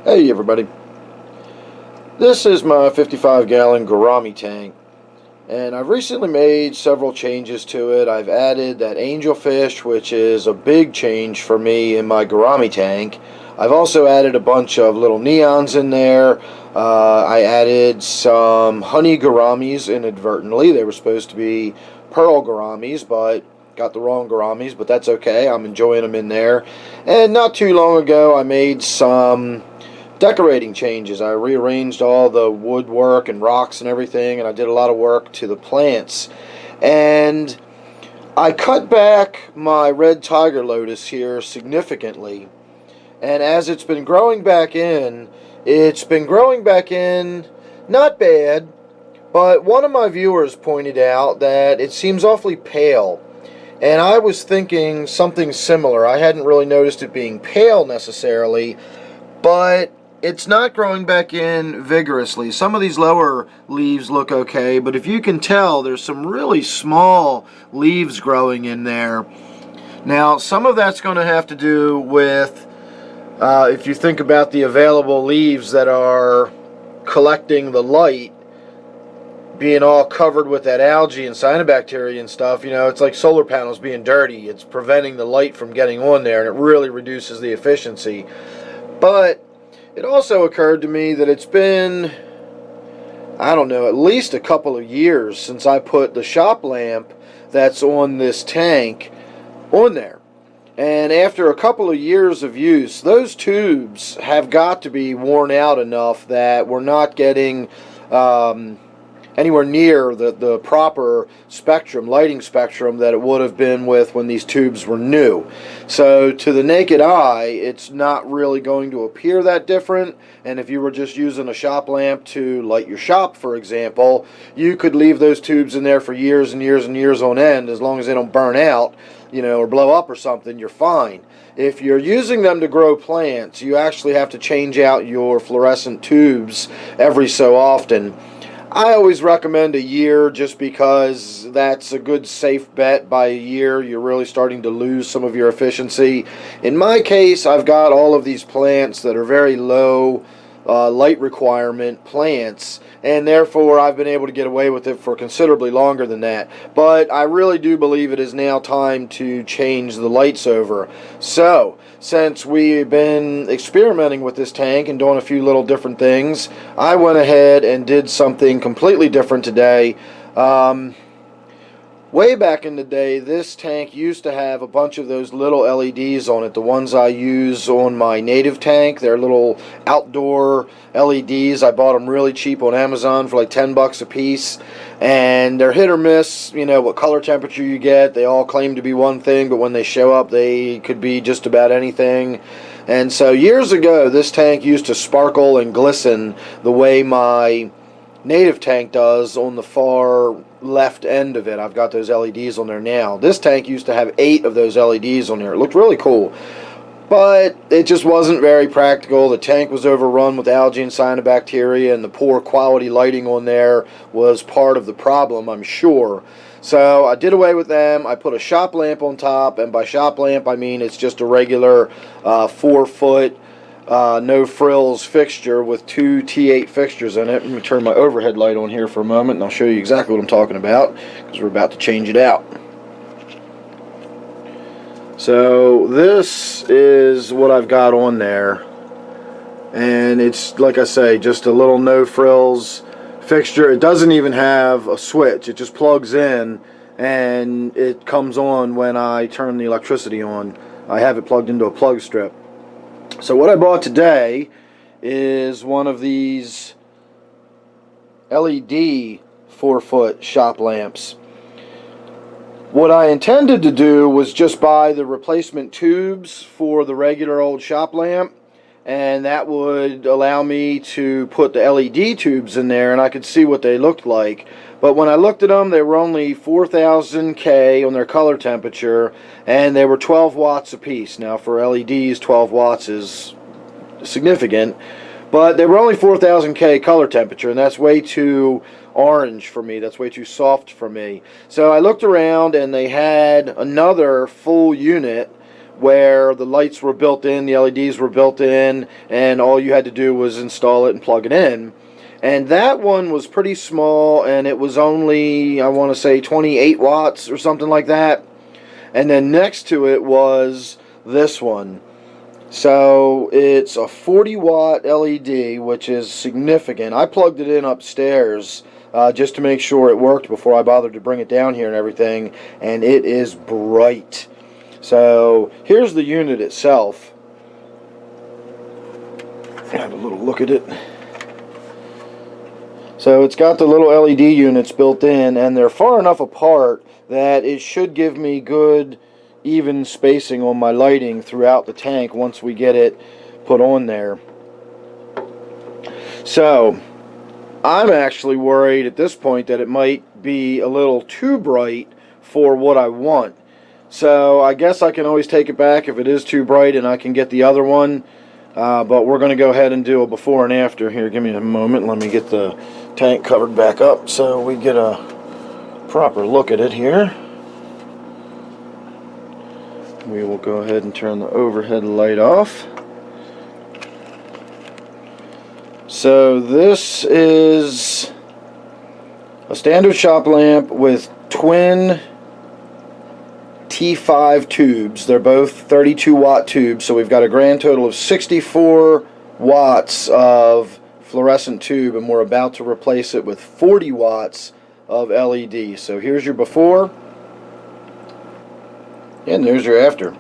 Hey everybody, this is my 55-gallon Gourami tank, and I've recently made several changes to it. I've added that angelfish, which is a big change for me in my Gourami tank. I've also added a bunch of little neons in there. I added some honey gouramis inadvertently. They were supposed to be pearl gouramis, but got the wrong gouramis, but that's okay. I'm enjoying them in there. And not too long ago, I made some decorating changes. I rearranged all the woodwork and rocks and everything, and I did a lot of work to the plants. And I cut back my red tiger lotus here significantly. And as it's been growing back in, not bad, but one of my viewers pointed out that it seems awfully pale. And I was thinking something similar. I hadn't really noticed it being pale necessarily, but it's not growing back in vigorously. Some of these lower leaves look okay, but if you can tell, there's some really small leaves growing in there. Now, some of that's going to have to do with, if you think about the available leaves that are collecting the light, being all covered with that algae and cyanobacteria and stuff, you know, it's like solar panels being dirty. It's preventing the light from getting on there, and it really reduces the efficiency. But it also occurred to me that it's been, I don't know, at least a couple of years since I put the shop lamp that's on this tank on there. And after a couple of years of use, those tubes have got to be worn out enough that we're not getting anywhere near the proper spectrum, lighting spectrum, that it would have been with when these tubes were new. So to the naked eye, it's not really going to appear that different. And if you were just using a shop lamp to light your shop, for example, you could leave those tubes in there for years and years and years on end. As long as they don't burn out, you know, or blow up or something, you're fine. If you're using them to grow plants, you actually have to change out your fluorescent tubes every so often. I always recommend a year, just because that's a good safe bet. By a year, you're really starting to lose some of your efficiency. In my case, I've got all of these plants that are very low light requirement plants, and therefore I've been able to get away with it for considerably longer than that. But I really do believe it is now time to change the lights over. So, since we've been experimenting with this tank and doing a few little different things, I went ahead and did something completely different today. Way back in the day, this tank used to have a bunch of those little LEDs on it, the ones I use on my native tank. They're little outdoor LEDs. I bought them really cheap on Amazon for like 10 bucks a piece, and they're hit or miss, you know, what color temperature you get. They all claim to be one thing, but when they show up, they could be just about anything. And so years ago, this tank used to sparkle and glisten the way my native tank does on the far left end of it. I've got those LEDs on there now. This tank used to have 8 of those LEDs on there. It looked really cool, but it just wasn't very practical. The tank was overrun with algae and cyanobacteria, and the poor quality lighting on there was part of the problem, I'm sure. So I did away with them. I put a shop lamp on top, and by shop lamp I mean it's just a regular 4-foot no frills fixture with 2 T8 fixtures in it. Let me turn my overhead light on here for a moment, and I'll show you exactly what I'm talking about, because we're about to change it out. So this is what I've got on there, and it's, like I say, just a little no frills fixture. It doesn't even have a switch. It just plugs in and it comes on when I turn the electricity on. I have it plugged into a plug strip. So what I bought today is one of these LED 4-foot shop lamps. What I intended to do was just buy the replacement tubes for the regular old shop lamp, and that would allow me to put the LED tubes in there and I could see what they looked like. But when I looked at them, they were only 4,000 K on their color temperature, and they were 12 watts a piece. Now for LEDs, 12 watts is significant, but they were only 4,000 K color temperature, and that's way too orange for me. That's way too soft for me. So I looked around, and they had another full unit where the lights were built in, the LEDs were built in, and all you had to do was install it and plug it in. And that one was pretty small, and it was only, I want to say, 28 watts or something like that. And then next to it was this one. So it's a 40 watt LED, which is significant. I plugged it in upstairs just to make sure it worked before I bothered to bring it down here and everything, and it is bright. So here's the unit itself. Have a little look at it. So it's got the little LED units built in, and they're far enough apart that it should give me good even spacing on my lighting throughout the tank once we get it put on there. So I'm actually worried at this point that it might be a little too bright for what I want. So I guess I can always take it back if it is too bright, and I can get the other one. But we're going to go ahead and do a before and after here. Give me a moment. Let me get the tank covered back up so we get a proper look at it here. We will go ahead and turn the overhead light off. So this is a standard shop lamp with twin T5 tubes. They're both 32 watt tubes, so we've got a grand total of 64 watts of fluorescent tube, and we're about to replace it with 40 watts of LED. So here's your before, and there's your after.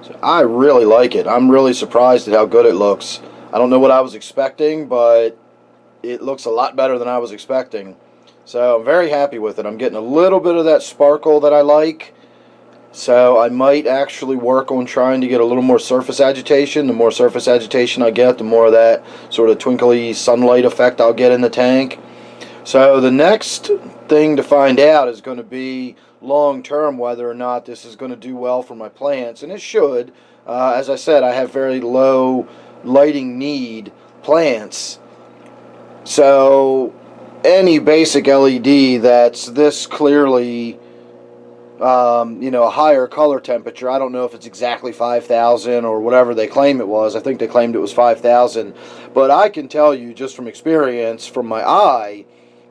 So I really like it. I'm really surprised at how good it looks. I don't know what I was expecting, but it looks a lot better than I was expecting. So I'm very happy with it. I'm getting a little bit of that sparkle that I like. So I might actually work on trying to get a little more surface agitation. The more surface agitation I get, the more of that sort of twinkly sunlight effect I'll get in the tank. So the next thing to find out is going to be long term whether or not this is going to do well for my plants. And it should. As I said, I have very low lighting need plants. So any basic LED that's this clearly, a higher color temperature, I don't know if it's exactly 5,000 or whatever they claim it was. I think they claimed it was 5,000. But I can tell you just from experience, from my eye,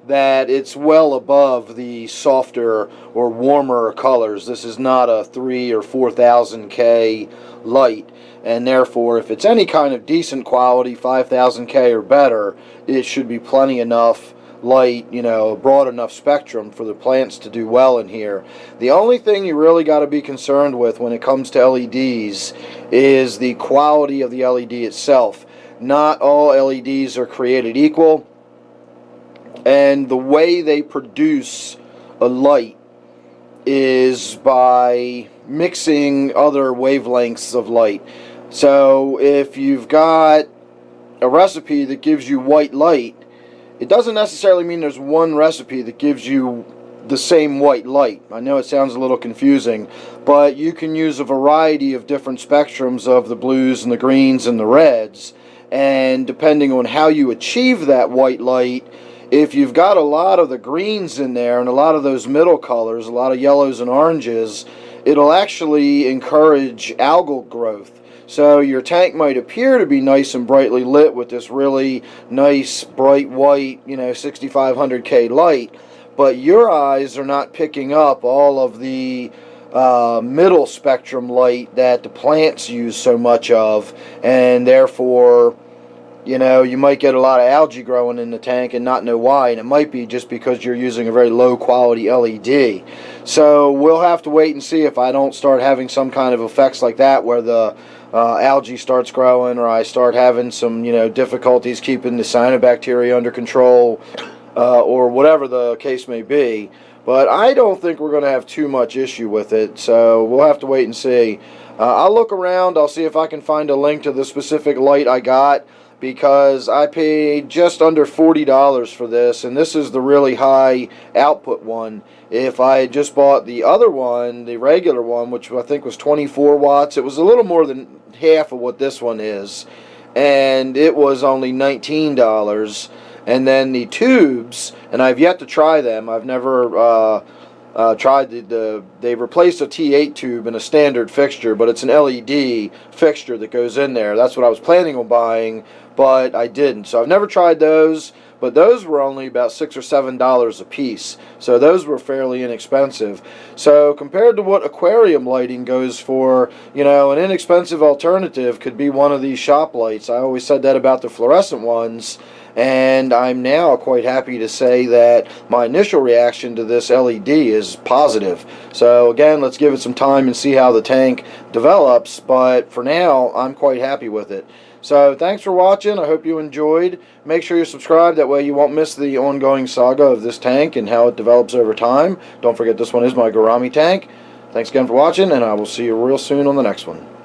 that it's well above the softer or warmer colors. This is not a 3,000 or 4,000 K light. And therefore, if it's any kind of decent quality, 5,000 K or better, it should be plenty enough light, a broad enough spectrum for the plants to do well in here. The only thing you really got to be concerned with when it comes to LEDs is the quality of the LED itself. Not all LEDs are created equal, and the way they produce a light is by mixing other wavelengths of light. So if you've got a recipe that gives you white light, it doesn't necessarily mean there's one recipe that gives you the same white light. I know it sounds a little confusing, but you can use a variety of different spectrums of the blues and the greens and the reds, and depending on how you achieve that white light, if you've got a lot of the greens in there and a lot of those middle colors, a lot of yellows and oranges, it'll actually encourage algal growth. So your tank might appear to be nice and brightly lit with this really nice bright white 6500 K light, but your eyes are not picking up all of the middle spectrum light that the plants use so much of, and therefore you might get a lot of algae growing in the tank and not know why, and it might be just because you're using a very low quality LED. So we'll have to wait and see if I don't start having some kind of effects like that where the algae starts growing, or I start having some difficulties keeping the cyanobacteria under control, or whatever the case may be. But I don't think we're going to have too much issue with it, so we'll have to wait and see. I'll look around, I'll see if I can find a link to the specific light I got, because I paid just under $40 for this, and this is the really high output one. If I had just bought the other one, the regular one, which I think was 24 watts, it was a little more than half of what this one is, and it was only $19. And then the tubes, and I've yet to try them, I've never tried they replaced a T8 tube in a standard fixture, but it's an LED fixture that goes in there. That's what I was planning on buying, but I didn't. So I've never tried those, but those were only about $6 or $7 a piece. So those were fairly inexpensive. So compared to what aquarium lighting goes for, you know, an inexpensive alternative could be one of these shop lights. I always said that about the fluorescent ones. And I'm now quite happy to say that my initial reaction to this LED is positive. So again, let's give it some time and see how the tank develops. But for now, I'm quite happy with it. So thanks for watching. I hope you enjoyed. Make sure you subscribe. That way you won't miss the ongoing saga of this tank and how it develops over time. Don't forget, this one is my Gourami tank. Thanks again for watching, and I will see you real soon on the next one.